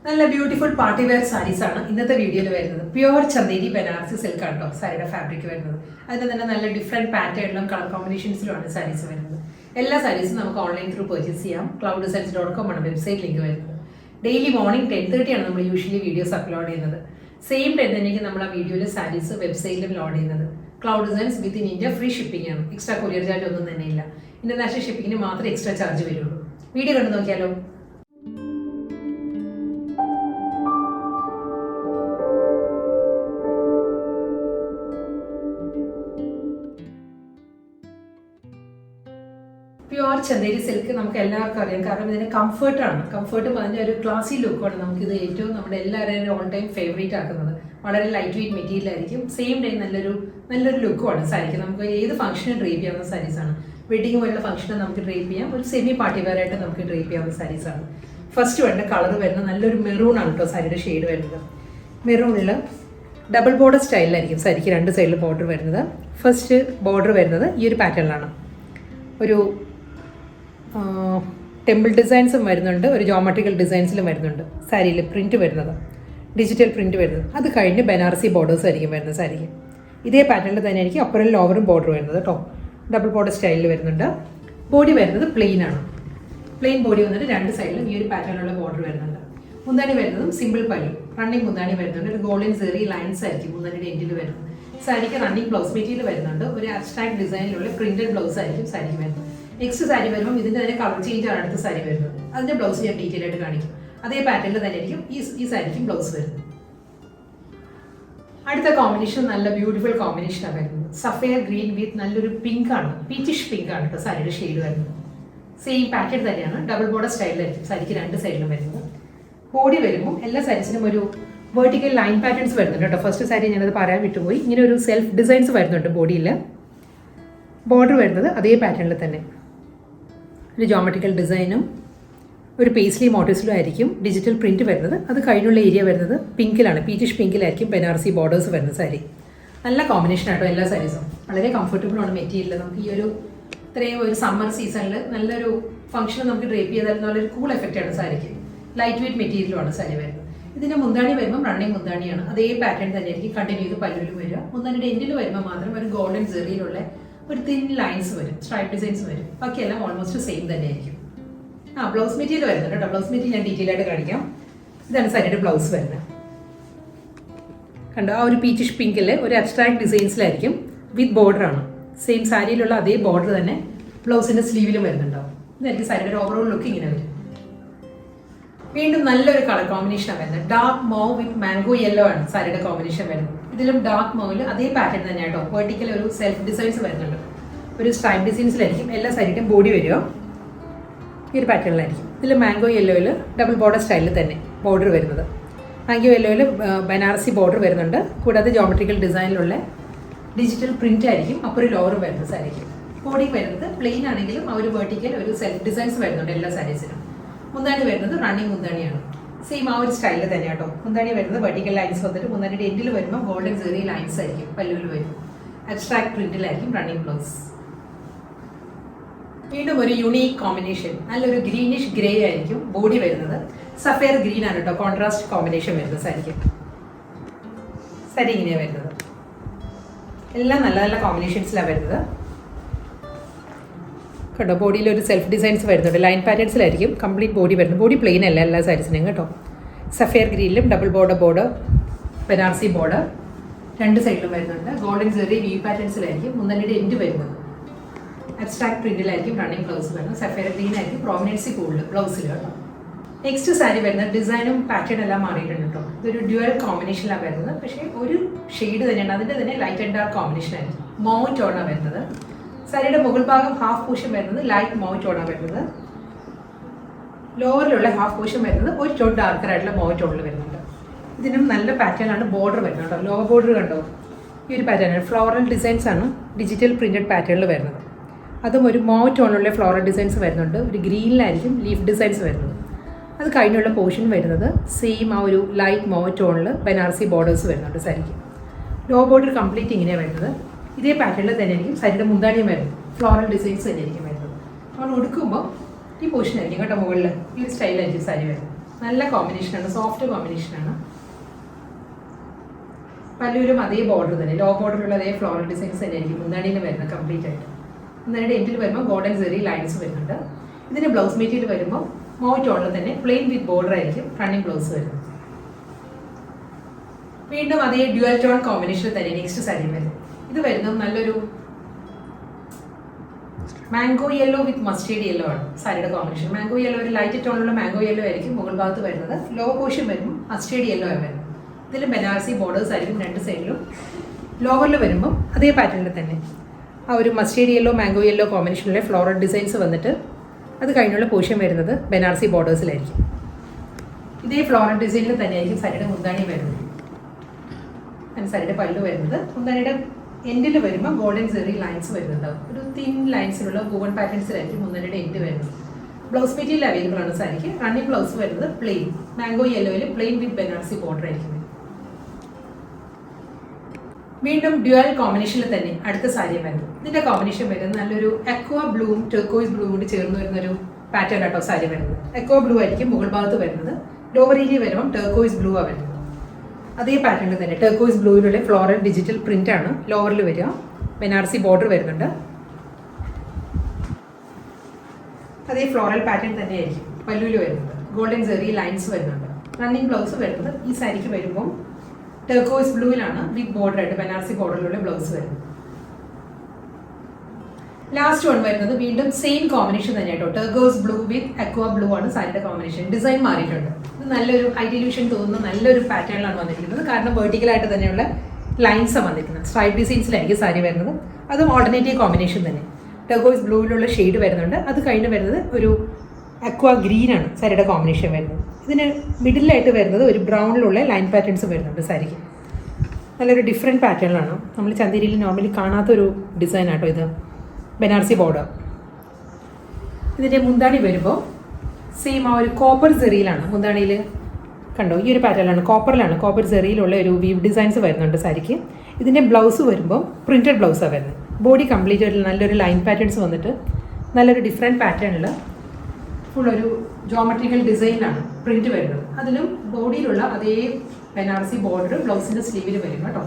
നല്ല beautiful party wear saris ആണ് ഇന്നത്തെ വീഡിയോയിൽ വരുന്നത്. പ്യുവർ ചന്ദേരി ബനാറസി സിൽക്ക് ആണ് കേട്ടോ സാരിയുടെ ഫാബ്രിക് വരുന്നത്. അതിന് തന്നെ നല്ല ഡിഫറെന്റ് പാറ്റേണിലും കളർ കോമ്പിനേഷൻസിലുമാണ് സാരീസ് വരുന്നത്. എല്ലാ സാരീസും നമുക്ക് ഓൺലൈൻ ത്രൂ പർച്ചേസ് ചെയ്യാം. clouddesigns.com ആണ് വെബ്സൈറ്റ് ലിങ്ക് വരുന്നത്. ഡെയിലി മോർണിംഗ് 10:30 ആണ് നമ്മൾ യൂഷ്വലി വീഡിയോസ് അപ്ലോഡ് ചെയ്യുന്നത്. സെയിം ടൈം തന്നെയായിരിക്കും നമ്മൾ ആ വീഡിയോയിൽ സാരീസ് വെബ്സൈറ്റിലും ലോഡ് ചെയ്യുന്നത്. Cloud designs with in India free shipping ആണ്. എക്സ്ട്രാ കൊറിയർ ചാർജ് ഒന്നും തന്നെ ഇല്ല. ഇന്റർനാഷണൽ ഷിപ്പിംഗിന് മാത്രമേ എക്സ്ട്രാ ചാർജ് വരുള്ളൂ. വീഡിയോ കണ്ടു നോക്കിയാലോ. പ്യുവർ ചന്ദേരി സിൽക്ക് നമുക്ക് എല്ലാവർക്കും അറിയാം. കാരണം ഇതിന്റെ കംഫർട്ടാണ്. കംഫർട്ടും അതിന്റെ ഒരു ക്ലാസി ലുക്കാണ് നമുക്കിത് ഏറ്റവും നമ്മുടെ എല്ലാവരുടെയും ഓൾ ടൈം ഫേവറേറ്റ് ആക്കുന്നത്. വളരെ ലൈറ്റ് വെയിറ്റ് മെറ്റീരിയൽ ആയിരിക്കും. സെയിം ടൈം നല്ലൊരു ലുക്കുമാണ് സാരിക്ക്. നമുക്ക് ഏത് ഫംഗ്ഷനും ഡ്രേപ്പ് ചെയ്യാവുന്ന സാരീസാണ്. വെഡിങ് പോലുള്ള ഫംഗ്ഷനും നമുക്ക് ഡ്രേപ്പ് ചെയ്യാം. ഒരു സെമി പാർട്ടി വെയർ ആയിട്ട് നമുക്ക് ഡ്രേപ്പ് ചെയ്യാവുന്ന സാരീസാണ്. ഫസ്റ്റ് വേണ്ട കളർ വരുന്നത് നല്ലൊരു മെറൂൺ ആണ് കേട്ടോ സാരിയുടെ ഷെയ്ഡ് വരുന്നത്. മെറൂണിൽ ഡബിൾ ബോർഡർ സ്റ്റൈലിലായിരിക്കും സാരിക്ക് രണ്ട് സൈഡിൽ ബോർഡർ വരുന്നത്. ഫസ്റ്റ് ബോർഡർ വരുന്നത് ഈ ഒരു പാറ്റേണിലാണ്. ഒരു ടെമ്പിൾ ഡിസൈൻസും വരുന്നുണ്ട്, ഒരു ജോമെട്രിക്കൽ ഡിസൈൻസിലും വരുന്നുണ്ട്. സാരിയിൽ പ്രിൻറ്റ് വരുന്നത് ഡിജിറ്റൽ പ്രിൻറ്റ് വരുന്നത്. അത് കഴിഞ്ഞ് ബനാറസി ബോർഡേഴ്സ് ആയിരിക്കും വരുന്നത് സാരിക്ക്. ഇതേ പാറ്റേണിൽ തന്നെ ആയിരിക്കും അപ്പറും ലോവറും ബോർഡർ വരുന്നത് കേട്ടോ. ഡബിൾ ബോർഡർ സ്റ്റൈലിൽ വരുന്നുണ്ട്. ബോഡി വരുന്നത് പ്ലെയിൻ ആണ്. പ്ലെയിൻ ബോഡി വന്നിട്ട് രണ്ട് സൈഡിലും ഈ ഒരു പാറ്റേണിലുള്ള ബോർഡർ വരുന്നുണ്ട്. മുന്താണി വരുന്നതും സിമ്പിൾ പല്ലു, റണ്ണിങ് മുന്താണി വരുന്നുണ്ട്. ഒരു ഗോൾഡൻ സെറി ലൈൻസ് ആയിരിക്കും മുന്താണിയുടെ എൻഡിൽ വരുന്നത്. സാരിക്ക് റണ്ണിങ് ബ്ലൗസ് മെറ്റീരിയൽ വരുന്നുണ്ട്. ഒരു അബ്സ്ട്രാക്ട് ഡിസൈനിലുള്ള പ്രിന്റഡ് ബ്ലൗസ് ആയിരിക്കും സാരിക്ക് വരുന്നത്. നെക്സ്റ്റ് സാരി വരുമ്പോൾ ഇതിന്റെ തന്നെ കളർ ചേഞ്ച് ആണ് അടുത്ത സാരി വരുന്നത്. അതിന്റെ ബ്ലൗസ് ഞാൻ ഡീറ്റെയിൽ ആയിട്ട് കാണിക്കും. അതേ പാറ്റേണിൽ തന്നെ ആയിരിക്കും ഈ സാരിക്കും ബ്ലൗസ് വരുന്നത്. അടുത്ത കോമ്പിനേഷൻ നല്ല ബ്യൂട്ടിഫുൾ കോമ്പിനേഷനാണ് വരുന്നത്. സഫയർ ഗ്രീൻ വിത്ത് നല്ലൊരു പിങ്ക് ആണ്, പീച്ചിഷ് പിങ്ക് ആണ് കേട്ടോ സാരിയുടെ ഷെയ്ഡ് വരുന്നത്. സെയിം പാറ്റേൺ തന്നെയാണ്. ഡബിൾ ബോർഡർ സ്റ്റൈലിലായിരിക്കും സാരിക്ക് രണ്ട് സൈഡിലും വരുന്നത്. ബോഡി വരുമ്പോൾ എല്ലാ സാരീസിനും ഒരു വെർട്ടിക്കൽ ലൈൻ പാറ്റേൺസ് വരുന്നുണ്ട് കേട്ടോ. ഫസ്റ്റ് സാരി ഞാനത് പറയാൻ വിട്ടുപോയി. ഇങ്ങനെ ഒരു സെൽഫ് ഡിസൈൻസ് വരുന്നുണ്ട് ബോഡിയിൽ. ബോർഡർ വരുന്നത് അതേ പാറ്റേണിൽ തന്നെ ഒരു ജോമെട്രിക്കൽ ഡിസൈനും ഒരു പേസ്ലി മോട്ടീവ്സിലും ആയിരിക്കും ഡിജിറ്റൽ പ്രിൻറ്റ് വരുന്നത്. അത് കഴിഞ്ഞുള്ള ഏരിയ വരുന്നത് പിങ്കിലാണ്, പീച്ചിഷ് പിങ്കിലായിരിക്കും ബനാറസി ബോർഡേഴ്സ് വരുന്ന സാരി. നല്ല കോമ്പിനേഷൻ ആട്ടോ എല്ലാ സാരീസും. വളരെ കംഫർട്ടബിൾ ആണ് മെറ്റീരിയൽ. നമുക്ക് ഈ ഒരു ഇത്രയും ഒരു സമ്മർ സീസണിൽ നല്ലൊരു ഫംഗ്ഷൻ നമുക്ക് ഡ്രേപ്പ് ചെയ്താൽ നല്ലൊരു കൂൾ എഫക്റ്റ് ആണ് സാരിക്ക്. ലൈറ്റ് വെയിറ്റ് മെറ്റീരിയലുമാണ് സാരി വരുന്നത്. ഇതിന്റെ മുന്താണി വരുമ്പോൾ റണ്ണിങ് മുന്താണിയാണ്. അതേ പാറ്റേൺ തന്നെ ആയിരിക്കും കണ്ടിന്യൂ ചെയ്ത് പല്ലുവിൽ വരിക. മുന്താണിയുടെ എൻഡിൽ വരുമ്പോൾ മാത്രം ഒരു ഗോൾഡൻ സെറിയിലുള്ള ഒരു തിൻ ലൈൻസ് വരും, സ്ട്രൈപ്പ് ഡിസൈൻസ് വരും. ബാക്കിയെല്ലാം ഓൾമോസ്റ്റ് സെയിം തന്നെ ആയിരിക്കും. ബ്ലൗസ് മെറ്റീരിയൽ വരുന്നുണ്ട് കേട്ടോ. ബ്ലൗസ് മെറ്റീരിയൽ ഞാൻ ഡീറ്റെയിൽ ആയിട്ട് കാണിക്കാം. ഇതാണ് സാരിയുടെ ബ്ലൗസ് വരുന്നത്. കണ്ടോ, ആ ഒരു പീച്ചിഷ് പിങ്കില് ഒരു അബ്സ്ട്രാക്ട് ഡിസൈൻസിലായിരിക്കും വിത്ത് ബോർഡർ ആണ്. സെയിം സാരിയിലുള്ള അതേ ബോർഡർ തന്നെ ബ്ലൗസിന്റെ സ്ലീവിലും വരുന്നുണ്ടാവും. ഇതായിരിക്കും സാരിയുടെ ഓവറോൾ ലുക്ക് ഇങ്ങനെ വരും. വീണ്ടും നല്ലൊരു കളർ കോമ്പിനേഷനാണ് വരുന്നത്. ഡാർക്ക് മൗ വിത്ത് മാംഗോ യെല്ലോ ആണ് സാരിയുടെ കോമ്പിനേഷൻ വരുന്നത്. ഇതിലും ഡാർക്ക് മൗവിൽ അതേ പാറ്റേൺ തന്നെയാണ് കേട്ടോ. വെർട്ടിക്കൽ ഒരു സെൽഫ് ഡിസൈൻസ് വരുന്നുണ്ട്. ഒരു സ്ട്രൈപ്പ് ഡിസൈൻസിലായിരിക്കും എല്ലാ സാരിയുടെയും ബോഡി വരിക. ഈ ഒരു പാറ്റേണിലായിരിക്കും. ഇതിൽ മാംഗോ യെല്ലോയിൽ ഡബിൾ ബോർഡർ സ്റ്റൈലിൽ തന്നെ ബോർഡർ വരുന്നത്. മാംഗോ യെല്ലോയിൽ ബനാറസി ബോർഡർ വരുന്നുണ്ട്. കൂടാതെ ജോമെട്രിക്കൽ ഡിസൈനിലുള്ള ഡിജിറ്റൽ പ്രിന്റ് ആയിരിക്കും അപ്പുറം ലോവർ വരുന്നത് സാരിക്ക്. ബോഡി വരുന്നത് പ്ലെയിൻ ആണെങ്കിലും ആ ഒരു വെർട്ടിക്കൽ ഒരു സെൽഫ് ഡിസൈൻസ് വരുന്നുണ്ട് എല്ലാ സാരീസിനും. മുന്താണി വരുന്നത് റണ്ണിങ് മുന്താണിയാണ്. സെയിം ആ ഒരു സ്റ്റൈലിൽ തന്നെ കേട്ടോ. മുന്താണി വരുന്നത് വെർട്ടിക്കൽ ലൈൻസ് വന്നിട്ട് മുന്താണിയുടെ എൻഡിൽ വരുമ്പോൾ ഗോൾഡൻ സെറി ലൈൻസ് ആയിരിക്കും പല്ലുവിൽ വരും. അബ്സ്ട്രാക്ട് പ്രിന്റിലായിരിക്കും റണ്ണിങ് ബ്ലൗസ്. വീണ്ടും ഒരു യുണീക്ക് കോമ്പിനേഷൻ. നല്ലൊരു ഗ്രീനിഷ് ഗ്രേ ആയിരിക്കും ബോഡി വരുന്നത്. സഫയർ ഗ്രീൻ ആണ് കേട്ടോ കോൺട്രാസ്റ്റ് കോമ്പിനേഷൻ വരുന്നത് സാരിക്ക്. സാരി ഇങ്ങനെയാണ് വരുന്നത്. എല്ലാം നല്ല നല്ല കോമ്പിനേഷൻസിലാണ് വരുന്നത് കേട്ടോ. ബോഡിയിൽ ഒരു സെൽഫ് ഡിസൈൻസ് വരുന്നുണ്ട്. ലൈൻ പാറ്റേൺസിലായിരിക്കും കംപ്ലീറ്റ് ബോഡി വരുന്നത്. ബോഡി പ്ലെയിൻ അല്ല എല്ലാ സാരീസിനും കേട്ടോ. സഫയർ ഗ്രീനിലും ഡബിൾ ബോർഡർ ബനാറസി ബോർഡർ രണ്ട് സൈഡിലും വരുന്നുണ്ട്. ഗോൾഡൻ സെറി വി പാറ്റേൺസിലായിരിക്കും മുന്താണിയുടെ എൻഡ് വരുന്നത്. അബ്സ്ട്രാക്ട് പ്രിന്റിലായിരിക്കും റണ്ണിങ് ബ്ലൗസ് വരുന്നത്. സഫയർ ഗ്രീൻ ആയിരിക്കും പ്രോമിനൻസി കൂടുതൽ ബ്ലൗസിൽ കേട്ടോ. നെക്സ്റ്റ് സാരി വരുന്നത് ഡിസൈനും പാറ്റേൺ എല്ലാം മാറിയിട്ടുണ്ട് കേട്ടോ. ഇതൊരു ഡ്യുവൽ കോമ്പിനേഷനിലാണ് വരുന്നത്. പക്ഷേ ഒരു ഷെയ്ഡ് തന്നെയാണ്. അതിൻ്റെ തന്നെ ലൈറ്റ് ആൻഡ് ഡാർക്ക് കോമ്പിനേഷൻ ആയിരിക്കും. മൗ ടോണാണ് വരുന്നത്. സാരിയുടെ മുകൾ ഭാഗം ഹാഫ് പോർഷൻ വരുന്നത് ലൈറ്റ് മൗ ടോണാണ് വരുന്നത്. ലോവറിലുള്ള ഹാഫ് പോർഷൻ വരുന്നത് ഒരു ടോൺ ഡാർക്കർ ആയിട്ടുള്ള മൗ ടോണിൽ വരുന്നുണ്ട്. ഇതിനും നല്ല പാറ്റേൺ ആണ് ബോർഡർ വരുന്നത് കേട്ടോ. ലോവർ ബോർഡർ കണ്ടോ, ഈ ഒരു പാറ്റേൺ ആണ്. ഫ്ലോറൽ ഡിസൈൻസ് ആണ് ഡിജിറ്റൽ പ്രിന്റഡ് പാറ്റേണിൽ വരുന്നത്. അതും ഒരു മൗ ടോണിലുള്ള ഫ്ലോറൽ ഡിസൈൻസ് വരുന്നുണ്ട്. ഒരു ഗ്രീനിലായിരിക്കും ലീഫ് ഡിസൈൻസ് വരുന്നത്. അത് കഴിഞ്ഞുള്ള പോർഷൻ വരുന്നത് സെയിം ആ ഒരു ലൈറ്റ് മൗ ടോണിൽ ബനാറസി ബോർഡേഴ്സ് വരുന്നുണ്ട് സാരിക്ക്. ലോ ബോർഡർ കംപ്ലീറ്റ് ഇങ്ങനെ വരുന്നത്. ഇതേ പാറ്റേണിൽ തന്നെ ആയിരിക്കും സാരിയുടെ മുന്താണിയും വരുന്നത്. ഫ്ലോറൽ ഡിസൈൻസ് തന്നെ ആയിരിക്കും വരുന്നത്. നമ്മൾ ഉടുക്കുമ്പോൾ ഈ പോർഷൻ ആയിരിക്കും കേട്ടോ മുകളിൽ ഈ ഒരു സ്റ്റൈലായിരിക്കും സാരി വരുന്നത്. നല്ല കോമ്പിനേഷനാണ്, സോഫ്റ്റ് കോമ്പിനേഷനാണ്. പല്ലുവിലും അതേ ബോർഡർ തന്നെ, ലോ ബോർഡറിലുള്ള അതേ ഫ്ലോറൽ ഡിസൈൻസ് തന്നെ ആയിരിക്കും മുന്താണിയിൽ വരുന്നത് കംപ്ലീറ്റ് ആയിട്ട്. മുന്താണിയുടെ എൻഡിൽ വരുമ്പോൾ ഗോൾഡൻ സെറി ലൈൻസ് വരുന്നുണ്ട്. ഇതിൻ്റെ ബ്ലൗസ് മെറ്റീരിയൽ വരുമ്പോൾ മൗ ടോണിൽ തന്നെ പ്ലെയിൻ വിത്ത് ബോർഡർ ആയിരിക്കും റണ്ണിങ് ബ്ലൗസ് വരുന്നത്. വീണ്ടും അതേ ഡ്യുവൽ ടോൺ കോമ്പിനേഷനിൽ തന്നെ നെക്സ്റ്റ് സാരി വരുന്നത്. ഇത് വരുന്നത് നല്ലൊരു മാംഗോ യെല്ലോ വിത്ത് മസ്റ്റേർഡ് യെല്ലോ ആണ് സാരിയുടെ കോമ്പിനേഷൻ. മാംഗോ യെല്ലോ ഒരു ലൈറ്റ് ടോണിലുള്ള മാംഗോ യെല്ലോ ആയിരിക്കും മുകൾ ഭാഗത്ത് വരുന്നത്. ലോ പോർഷൻ വരുമ്പോൾ മസ്റ്റേർഡ് യെല്ലോ ആണ് വരുന്നത്. ഇതിൽ ബനാറസി ബോർഡേഴ്സ് ആയിരിക്കും രണ്ട് സൈഡിലും. ലോവറിൽ വരുമ്പോൾ അതേ പാറ്റേണിൽ തന്നെ ആ ഒരു മസ്റ്റേർഡ് യെല്ലോ മാംഗോ യെല്ലോ കോമ്പിനേഷനിലെ ഫ്ലോറൽ ഡിസൈൻസ് വന്നിട്ട് അത് കഴിഞ്ഞുള്ള പോർഷൻ വരുന്നത് ബനാറസി ബോർഡേഴ്സിലായിരിക്കും. ഇതേ ഫ്ലോറൽ ഡിസൈനിൽ തന്നെയായിരിക്കും സാരിയുടെ മുന്താണി വരുന്നത്. സാരിയുടെ പല്ലു വരുന്നത്. മുന്താണിയുടെ എൻഡിൽ വരുമ്പോൾ ഗോൾഡൻ സെറി ലൈൻസ് വരുന്നുണ്ടാവും. ഒരു തിൻ ലൈൻസിലുള്ള വൂവൺ പാറ്റേൺസിലായിരിക്കും മുന്താണിയുടെ എൻഡ് വരുന്നത്. ബ്ലൗസ് മെറ്റീരിയൽ അവൈലബിൾ ആണ് സാരിക്ക്. റണ്ണിങ് ബ്ലൗസ് വരുന്നത് plain mango യെല്ലോയിൽ plane with Banarasi border ആയിരിക്കും. വീണ്ടും ഡ്യുവൽ കോമ്പിനേഷനിൽ തന്നെ അടുത്ത സാരി വരുന്നത്. ഇതിന്റെ കോമ്പിനേഷൻ വരുന്നത് നല്ലൊരു അക്വ ബ്ലൂവും ടെർക്കോയിസ് ബ്ലൂവും കൂടി ചേർന്ന് വരുന്നൊരു പാറ്റേൺ ആട്ടോ സാരി വരുന്നത്. അക്വ ബ്ലൂ ആയിരിക്കും മുകൾ ഭാഗത്ത് വരുന്നത്. ലോവർ ഏരിയ വരുമ്പോൾ ടെർക്കോയിസ് ബ്ലൂ ആണ് വരുന്നത്. അതേ പാറ്റേണിൽ തന്നെ ടെർക്കോയിസ് ബ്ലൂവിലുള്ള ഫ്ലോറൽ ഡിജിറ്റൽ പ്രിന്റ് ആണ് ലോവറിൽ വരിക. ബനാറസി ബോർഡർ വരുന്നുണ്ട്. അതേ ഫ്ലോറൽ പാറ്റേൺ തന്നെയായിരിക്കും പല്ലുവിൽ വരുന്നത്. ഗോൾഡൻ സെറി ലൈൻസ് വരുന്നുണ്ട്. റണ്ണിങ് ബ്ലൗസ് വരുന്നത് ഈ സാരിക്ക് വരുമ്പോൾ ടെർക്കോയിസ് ബ്ലൂവിലാണ് വിത്ത് ബോർഡർ ആയിട്ട് ബനാറസി ബോർഡറിലുള്ള ബ്ലൗസ് വരുന്നത്. ലാസ്റ്റ് വൺ വരുന്നത് വീണ്ടും സെയിം കോമ്പിനേഷൻ തന്നെ കേട്ടോ. ടെർക്കോയിസ് ബ്ലൂ വിത്ത് അക്വ ബ്ലൂ ആണ് സാരിയുടെ കോമ്പിനേഷൻ. ഡിസൈൻ മാറിയിട്ടുണ്ട്. ഇത് നല്ലൊരു ഹൈ ഡിലൂഷൻ തോന്നുന്ന നല്ലൊരു പാറ്റേണിലാണ് വന്നിരിക്കുന്നത്. കാരണം വെർട്ടിക്കലായിട്ട് തന്നെയുള്ള ലൈൻസാണ് വന്നിരിക്കുന്നത്. സ്ട്രൈപ്പ് ഡിസൈൻസിലായിരിക്കും സാരി വരുന്നത്. അതും ഓൾട്ടർനേറ്റീവ് കോമ്പിനേഷൻ തന്നെ. ടെർക്കോയിസ് ബ്ലൂവിലുള്ള ഷെയ്ഡ് വരുന്നുണ്ട്. അത് കഴിഞ്ഞ് വരുന്നത് ഒരു അക്വ ഗ്രീനാണ് സാരിയുടെ കോമ്പിനേഷൻ വരുന്നത്. ഇതിന് മിഡിലായിട്ട് വരുന്നത് ഒരു ബ്രൗണിലുള്ള ലൈൻ പാറ്റേൺസ് വരുന്നുണ്ട് സാരിക്ക്. നല്ലൊരു ഡിഫറെൻറ്റ് പാറ്റേണിലാണ്. നമ്മൾ ചന്ദേരിയിൽ നോർമലി കാണാത്തൊരു ഡിസൈൻ ആട്ടോ ഇത്. ബനാറസി ബോർഡർ. ഇതിൻ്റെ മുന്താണി വരുമ്പോൾ സെയിം ആ ഒരു കോപ്പർ സെറിയിലാണ് മുന്താണിയിൽ കണ്ടോ. ഈ ഒരു പാറ്റേണിലാണ്, കോപ്പർ സെറിയിലുള്ള ഒരു വീവ് ഡിസൈൻസ് വരുന്നുണ്ട് സാരിക്ക്. ഇതിൻ്റെ ബ്ലൗസ് വരുമ്പോൾ പ്രിൻറ്റഡ് ബ്ലൗസാണ് വരുന്നത്. ബോഡി കംപ്ലീറ്റ് ആയിട്ട് നല്ലൊരു ലൈൻ പാറ്റേൺസ് വന്നിട്ട് നല്ലൊരു ഡിഫറെൻറ്റ് പാറ്റേണിൽ ഫുൾ ഒരു ജോമെട്രിക്കൽ ഡിസൈനിലാണ് പ്രിൻറ്റ് വരുന്നത്. അതിലും ബോഡിയിലുള്ള അതേ ബനാറസി ബോർഡർ ബ്ലൗസിൻ്റെ സ്ലീവിൽ വരും കേട്ടോ.